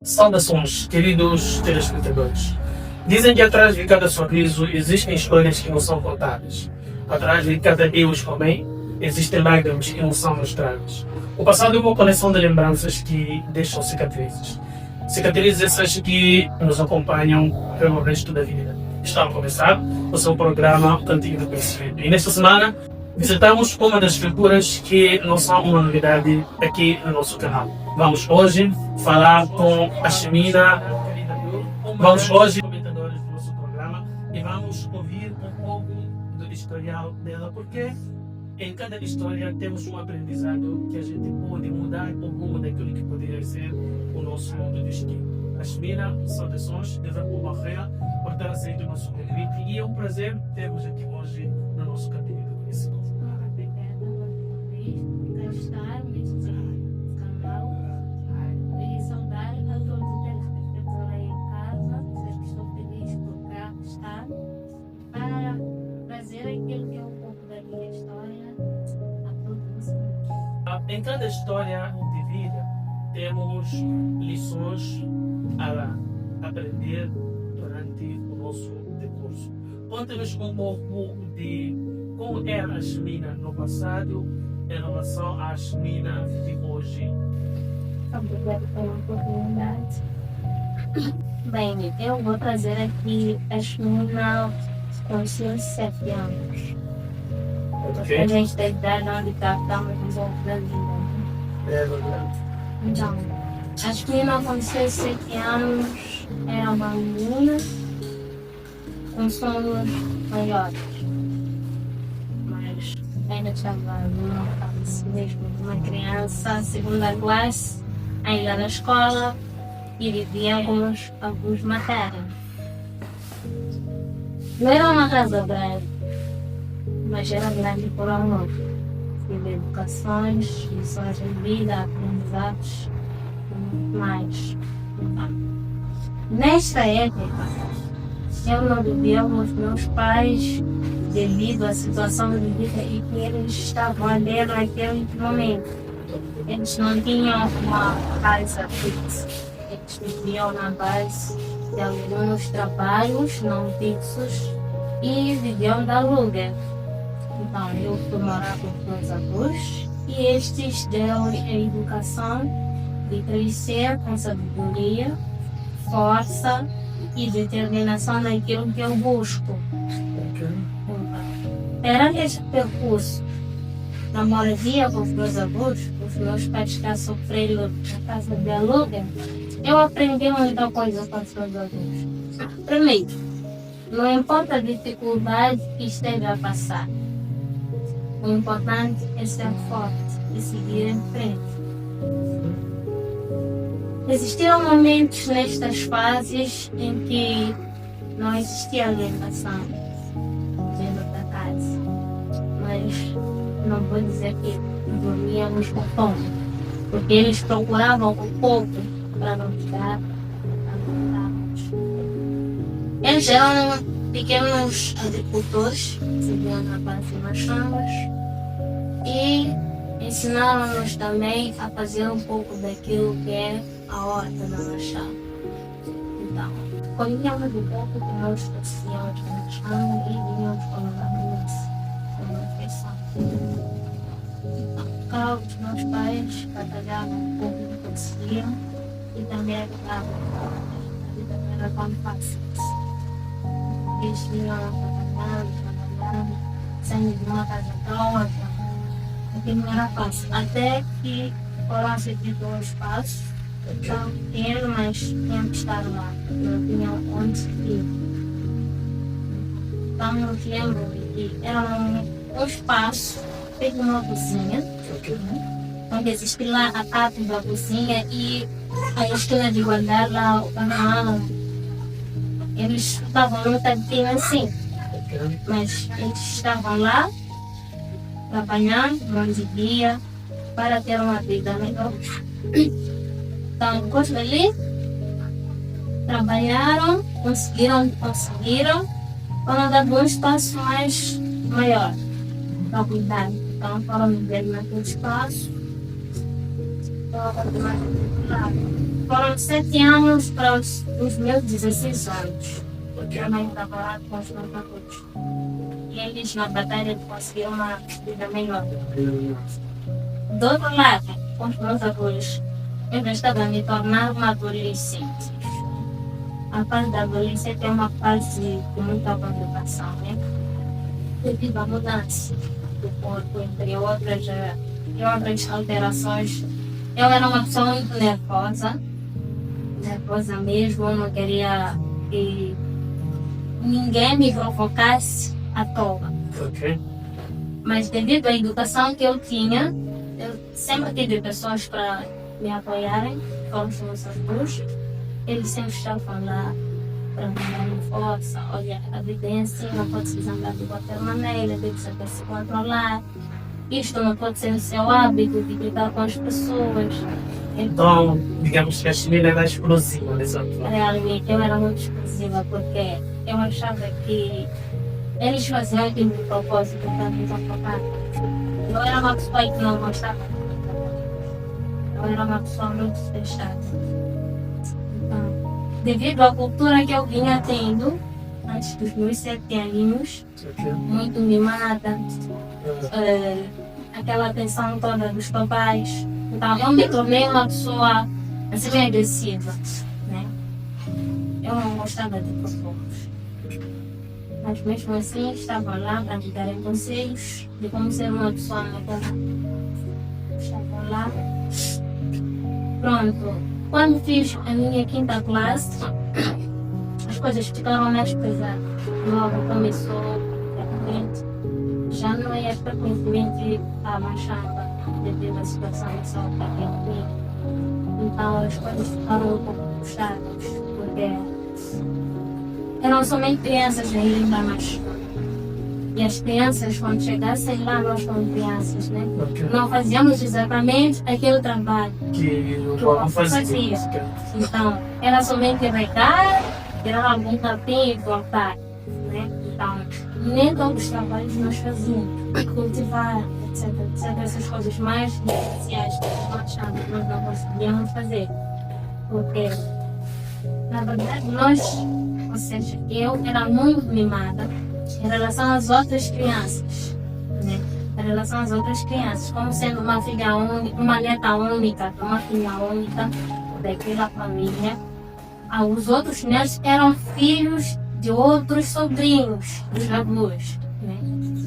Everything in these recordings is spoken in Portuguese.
Saudações, queridos telespectadores. Dizem que atrás de cada sorriso existem histórias que não são contadas. Atrás de cada eu também existem lágrimas que não são mostradas. O passado é uma coleção de lembranças que deixam cicatrizes. Cicatrizes essas que nos acompanham pelo resto da vida. Está a começar o seu programa Cantinho do Conhecimento. E nesta semana visitamos uma das figuras que não são uma novidade aqui no nosso canal. Vamos hoje falar com a Chemina. Vamos hoje comentadores do nosso programa e vamos ouvir um pouco do historial dela, porque em cada história temos um aprendizado que a gente pode mudar o rumo daquilo que poderia ser o nosso mundo destino. A Chemina, saudações, de Barreira, por ter aceito o nosso convite, e é um prazer termos aqui hoje no nosso Cantinho do Conhecimento. Em cada história de vida temos lições a aprender durante o nosso percurso. Conta-nos um pouco de como era a Chemina no passado em relação à Chemina de hoje. Obrigada pela oportunidade. Bem, eu vou trazer aqui a Chemina com seus 7 anos. A gente tem idade onde estamos envolvidos na vida. É verdade. Então, a Chemina com seus 7 anos era uma menina com sonhos maiores. Mas ainda estava numa fase mesmo de uma criança, segunda classe, ainda na escola, e vivia algumas matérias. Não era uma casa grande, mas era grande por amor. Tive educações, lições de vida, aprendizados e muito mais. Nesta época, eu não vivia com os meus pais devido à situação de vida em que eles estavam ali naquele momento. Eles não tinham uma casa fixa. Eles viviam na base de alguns trabalhos não fixos e viviam da aluguel. Então, eu fui morar com os meus avós e estes deram a educação de crescer com sabedoria, força e determinação naquilo que eu busco. Perante este percurso, na moradia com os meus avós, os meus pais que sofreram na casa de aluguel, eu aprendi muita coisa com os meus avós. Primeiro, não importa a dificuldade que esteja a passar, o importante é ser forte e seguir em frente. Existiram momentos nestas fases em que não existia alimentação dentro da casa, mas não vou dizer que dormíamos com fome, porque eles procuravam um pouco para não ficar alimentados. Eles eram pequenos agricultores, viviam na base de machamas, e ensinaram-nos também a fazer um pouco daquilo que é a horta da machada. Então, colhíamos um pouco que nós fazíamos na machada e vinhamos colocar no nosso, como refeição. Então, cá os meus pais batalhavam um pouco do que conseguiam e também ajudavam. A vida não era tão fácil. Eles vinham trabalhando, saindo de uma casa para outra. Porque não era fácil. Até que foram aceitos os passos, estavam pequenos, mas tinham que estar lá. Não tinham onde ir. Então eu lembro que era um espaço feito numa cozinha, onde existe lá a parte da cozinha e a esquina de guardar lá o canal. Eles estavam num tantinho assim, mas eles estavam lá trabalhando durante o dia para ter uma vida melhor. Então, depois dali, trabalharam, conseguiram, foram dando um espaço mais maior para cuidar. Então, foram viver naquele espaço Foram 7 anos para os meus 16 anos. Ok. Eu também trabalhava com os meus adultos. E eles na batalha de conseguir uma vida melhor. Do outro lado, com os meus avós, eu já estava a me tornar uma adolescente. A fase da adolescente é uma fase de muita preocupação, né? Devido à mudança do corpo, entre outras alterações. Eu era uma pessoa muito nervosa mesmo, eu não queria que ninguém me provocasse à toa. Ok. Mas devido à educação que eu tinha, eu sempre tive pessoas para me apoiarem, como os meus avós. Eles sempre estavam lá para me darem força. Olha, a vida é assim, não pode se zangar de qualquer maneira, deve saber se controlar. Isto não pode ser o seu hábito de lidar com as pessoas. Então, digamos que a Yasmina era explosiva nessa altura. Realmente, eu era muito explosiva porque eu achava que eles faziam aquilo de propósito para me provocar. Eu era uma pessoa que não gostava de provocar. Eu era uma pessoa muito fechada. Então, devido à cultura que eu vinha tendo, antes dos meus 7 aninhos, Ok. muito mimada, aquela atenção toda dos papais. Então, eu me tornei uma pessoa assim agressiva, né? Eu não gostava de provocos. Mas mesmo assim, estava lá para me darem conselhos de como ser uma pessoa melhor. Estava lá. Pronto. Quando fiz a minha 5ª classe, as coisas ficaram mais pesadas. Logo começou praticamente. Já não é frequentemente a machamba devido à situação de saúde que eu tinha. Então as coisas ficaram um pouco puxadas, porque eram somente crianças ainda da machamba. E as crianças, quando chegassem lá, nós como crianças, né? Ok. Não fazíamos exatamente aquele trabalho. Que o João fazia. Então, era somente regar, tirar algum capim e voltar, né? Então, nem todos os trabalhos nós fazíamos. Cultivar, etc. Essas coisas mais especiais que nós achamos que nós não conseguíamos fazer. Porque, na verdade, ou seja, eu era muito mimada em relação às outras crianças, né? Em relação às outras crianças, como sendo uma filha única, uma neta única, uma filha única daquela família. Os outros netos eram filhos de outros sobrinhos dos avós, né?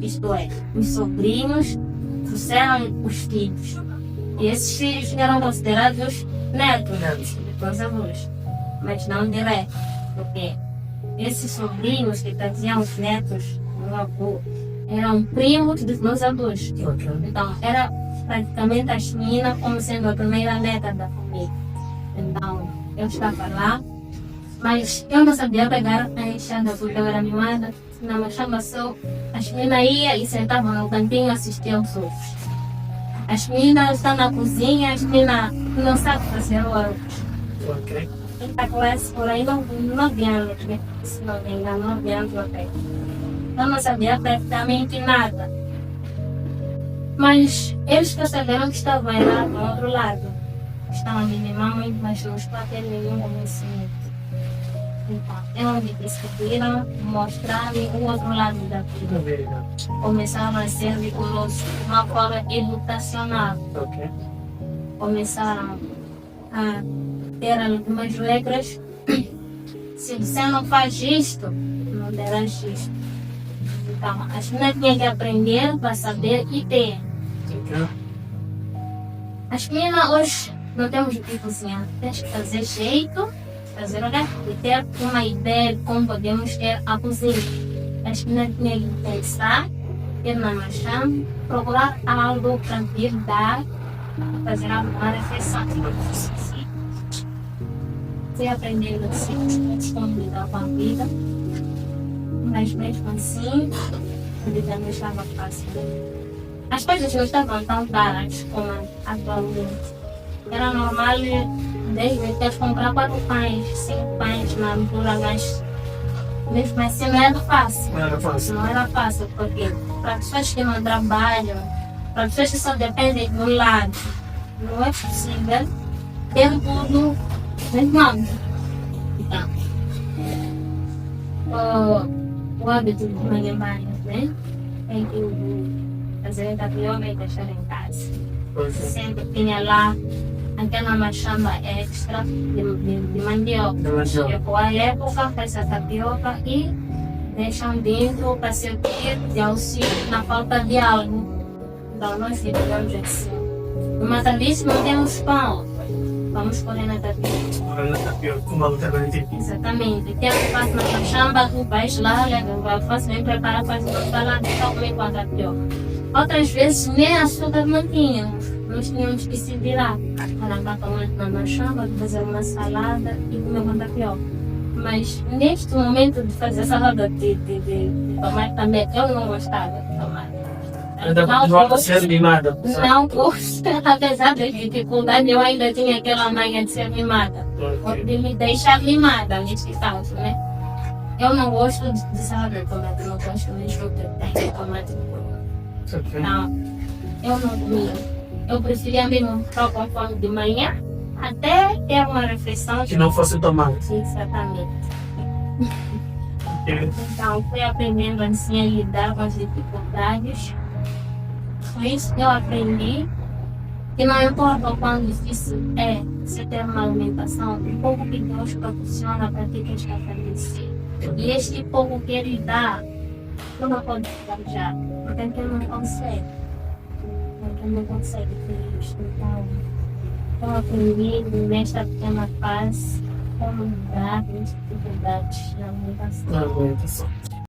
Isto é, os sobrinhos trouxeram os filhos. E esses filhos eram considerados netos dos avós, mas não direto, porque esses sobrinhos que traziam os netos do avô eram primos dos meus avós. Ok. Então, era praticamente a Yasmina como sendo a primeira neta da família. Então, eu estava lá, mas eu não sabia pegar a enxada porque eu era mimada. Na machamba só, a Yasmina ia e sentava no cantinho e assistia aos outros. A Yasmina está na cozinha, a Yasmina não sabe fazer o arroz. Ok. Quinta classe, por aí, 9 anos, né? Se não me engano, 9 anos até. Eu não sabia praticamente nada. Mas eles perceberam que estava lá do outro lado. Estavam a me mimar muito, mas não estava a ter nenhum conhecimento. Então, eles decidiram mostrar-me o outro lado da vida. Obrigado. Começaram a ser rigorosos de uma forma educacional. Ok. Começaram a ter algumas regras. Se você não faz isto, não terás isto. Então, a Yasmina tinha que aprender para saber e ter. Ok. A Yasmina hoje não temos o que cozinhar. Tens que fazer jeito, fazer olhar e ter uma ideia de como podemos ter a cozinha. A Yasmina tinha que pensar, ir na machamba, procurar algo para vir dar, fazer alguma refeição. Fui aprendendo assim, como lidar com a vida. Mas mesmo assim, a vida não estava fácil. As coisas não estavam tão caras como atualmente. Era normal, desde ter que comprar 4 pães, 5 pães na altura, mas mesmo assim não era fácil. Não era fácil. Não era fácil, porque para pessoas que não trabalham, para pessoas que só dependem de um lado, não é possível ter tudo nas mãos. Então, o hábito de manhã, né? É que eu fazer tapioca e deixar em casa. Sempre tinha lá aquela machamba extra de mandioca. Eu, com a época, faz a tapioca e deixam dentro para servir de auxílio na falta de algo. Então, nós fizemos assim. No Matalice não temos pão. Vamos correr na tapioca. Como alternativa. Exatamente. Tem que fazer na machamba, tu vais lá, leva, faz bem preparar, faz uma salada e tal, comer com a tapioca. Outras vezes nem açúcar não tínhamos. Nós tínhamos que se virar. Colocar tomate na machamba, fazer uma salada e comer com tapioca. Mas neste momento de fazer salada de tomate também, eu não gostava de tomate. Ainda volta a ser mimada. Não gosto, apesar das dificuldades, eu ainda tinha aquela manha de ser mimada. De me deixar mimada neste caso, né? Eu não gosto de salada de tomate, não gosto mesmo de ter tomate puro. Não, eu não comia. Eu preferia mesmo ficar com fome de manhã até ter uma refeição. Que não fosse tomate. Exatamente. Então, fui aprendendo assim a lidar com as dificuldades. Com isso eu aprendi que não importa o quão difícil é você ter uma alimentação, o pouco que Deus proporciona para ti que está feliz. E este pouco que Ele dá, tu não pode ficar já, porque quem não consegue. Quem não consegue ter isto. Então, eu aprendi nesta pequena fase como lidar com as dificuldades na alimentação.